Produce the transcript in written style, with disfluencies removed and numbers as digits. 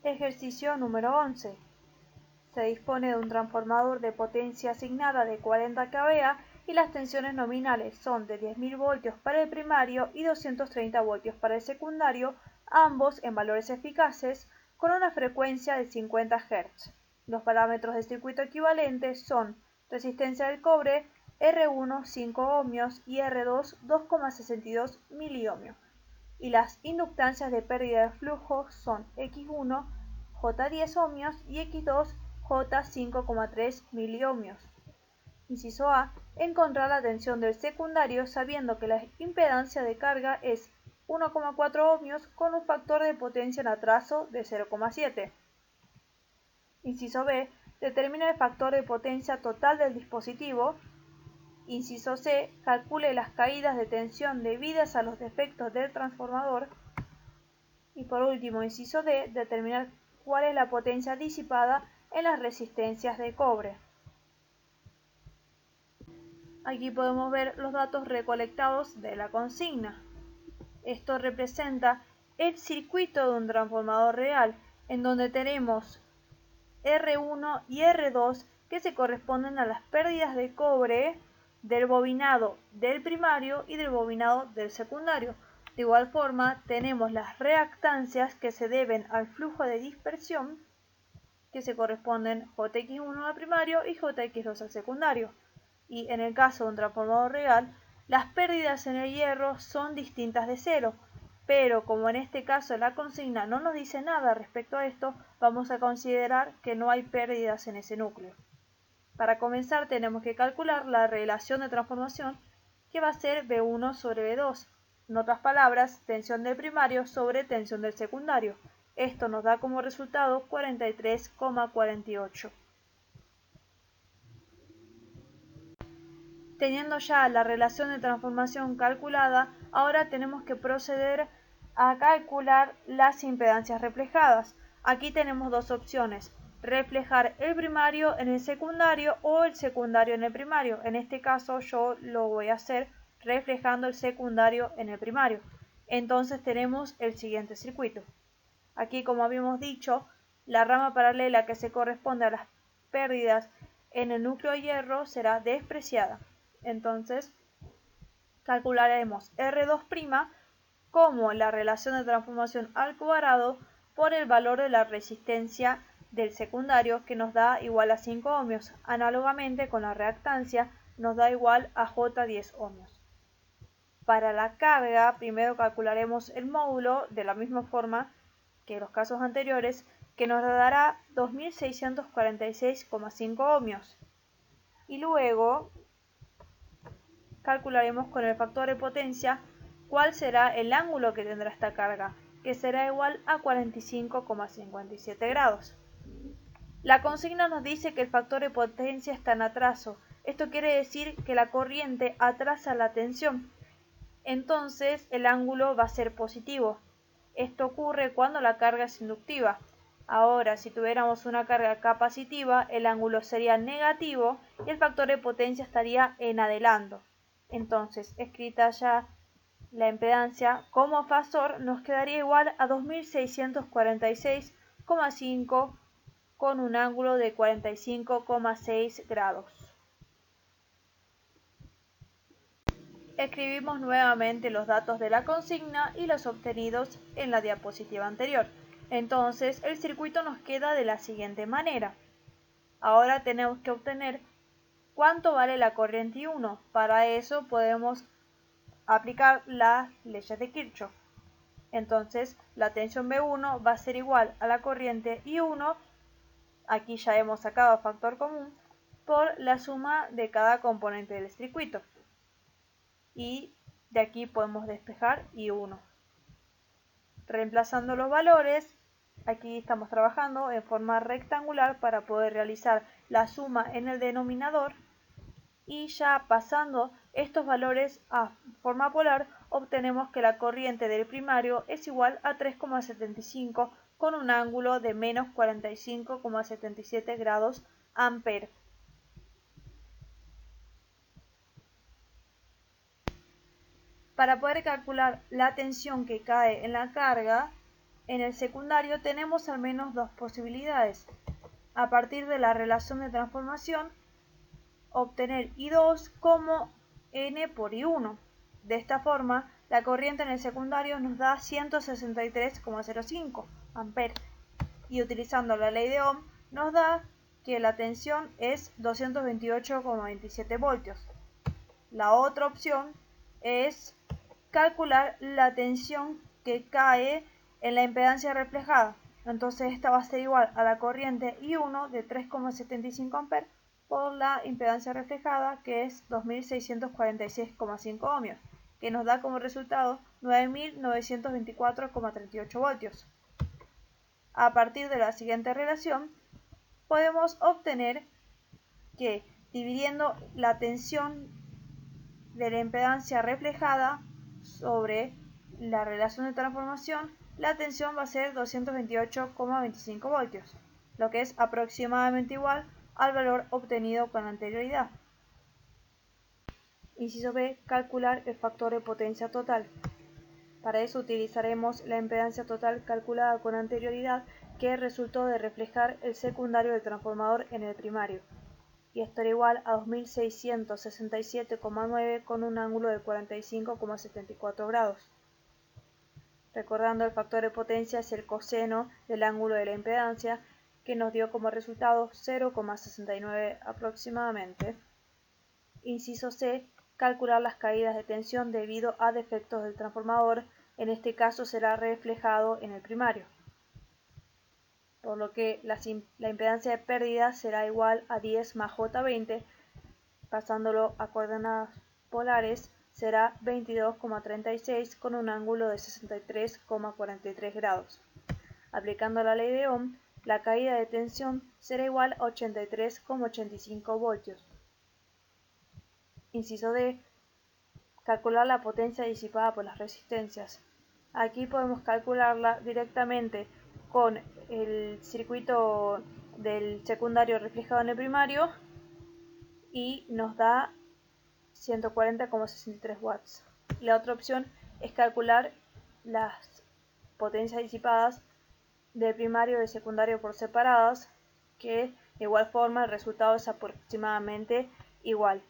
Ejercicio número 11. Se dispone de un transformador de potencia asignada de 40 kVA y las tensiones nominales son de 10.000 voltios para el primario y 230 voltios para el secundario, ambos en valores eficaces, con una frecuencia de 50 Hz. Los parámetros de circuito equivalentes son resistencia del cobre R1 5 ohmios y R2 2,62 miliohmios, y las inductancias de pérdida de flujo son X1 J10 ohmios y X2 J5,3 miliohmios. Inciso A. Encontrar la tensión del secundario sabiendo que la impedancia de carga es 1,4 ohmios con un factor de potencia en atraso de 0,7. Inciso B. Determina el factor de potencia total del dispositivo. Inciso C. Calcule las caídas de tensión debidas a los defectos del transformador. Y por último, inciso D. Determinar cuál es la potencia disipada en las resistencias de cobre. Aquí podemos ver los datos recolectados de la consigna. Esto representa el circuito de un transformador real, en donde tenemos R1 y R2 que se corresponden a las pérdidas de cobre del bobinado del primario y del bobinado del secundario. De igual forma, tenemos las reactancias que se deben al flujo de dispersión, que se corresponden JX1 al primario y JX2 al secundario. Y en el caso de un transformador real, las pérdidas en el hierro son distintas de cero, pero como en este caso la consigna no nos dice nada respecto a esto, vamos a considerar que no hay pérdidas en ese núcleo. Para comenzar tenemos que calcular la relación de transformación, que va a ser V1 sobre V2. En otras palabras, tensión del primario sobre tensión del secundario. Esto nos da como resultado 43,48. Teniendo ya la relación de transformación calculada, ahora tenemos que proceder a calcular las impedancias reflejadas. Aquí tenemos dos opciones: reflejar el primario en el secundario o el secundario en el primario. En este caso yo lo voy a hacer reflejando el secundario en el primario. Entonces tenemos el siguiente circuito. Aquí, como habíamos dicho, la rama paralela que se corresponde a las pérdidas en el núcleo de hierro será despreciada. Entonces calcularemos R2' como la relación de transformación al cuadrado por el valor de la resistencia del secundario, que nos da igual a 5 ohmios. Análogamente con la reactancia nos da igual a J10 ohmios. Para la carga, primero calcularemos el módulo de la misma forma que los casos anteriores, que nos dará 2646,5 ohmios. Y luego calcularemos con el factor de potencia cuál será el ángulo que tendrá esta carga, que será igual a 45,57 grados. La consigna nos dice que el factor de potencia está en atraso. Esto quiere decir que la corriente atrasa la tensión. Entonces el ángulo va a ser positivo. Esto ocurre cuando la carga es inductiva. Ahora, si tuviéramos una carga capacitiva, el ángulo sería negativo y el factor de potencia estaría en adelanto. Entonces, escrita ya la impedancia como fasor, nos quedaría igual a 2646,5 con un ángulo de 45,6 grados. Escribimos nuevamente los datos de la consigna y los obtenidos en la diapositiva anterior. Entonces, el circuito nos queda de la siguiente manera. Ahora tenemos que obtener cuánto vale la corriente I1. Para eso podemos aplicar las leyes de Kirchhoff. Entonces, la tensión V1 va a ser igual a la corriente I1, aquí ya hemos sacado factor común, por la suma de cada componente del circuito. Y de aquí podemos despejar I1. Reemplazando los valores, aquí estamos trabajando en forma rectangular para poder realizar la suma en el denominador, y ya pasando estos valores a forma polar obtenemos que la corriente del primario es igual a 3,75 con un ángulo de menos 45,77 grados amperes. Para poder calcular la tensión que cae en la carga, en el secundario tenemos al menos dos posibilidades. A partir de la relación de transformación, obtener I2 como N por I1. De esta forma, la corriente en el secundario nos da 163,05 amperes y utilizando la ley de Ohm nos da que la tensión es 228,27 voltios. La otra opción es calcular la tensión que cae en la impedancia reflejada. Entonces esta va a ser igual a la corriente I1 de 3,75 amperes por la impedancia reflejada, que es 2646,5 ohmios, que nos da como resultado 9924,38 voltios. A partir de la siguiente relación, podemos obtener que dividiendo la tensión de la impedancia reflejada sobre la relación de transformación, la tensión va a ser 228,25 voltios, lo que es aproximadamente igual al valor obtenido con anterioridad. Inciso B. Calcular el factor de potencia total. Para eso utilizaremos la impedancia total calculada con anterioridad, que resultó de reflejar el secundario del transformador en el primario, y estará igual a 2667,9 con un ángulo de 45,74 grados. Recordando, el factor de potencia es el coseno del ángulo de la impedancia, que nos dio como resultado 0,69 aproximadamente. Inciso C. Calcular las caídas de tensión debido a defectos del transformador, en este caso será reflejado en el primario, por lo que la impedancia de pérdida será igual a 10 más J20, pasándolo a coordenadas polares será 22,36 con un ángulo de 63,43 grados. Aplicando la ley de Ohm, la caída de tensión será igual a 83,85 voltios. Inciso D. Calcular la potencia disipada por las resistencias. Aquí podemos calcularla directamente con el circuito del secundario reflejado en el primario y nos da 140,63 watts. La otra opción es calcular las potencias disipadas del primario y del secundario por separadas, que de igual forma el resultado es aproximadamente igual.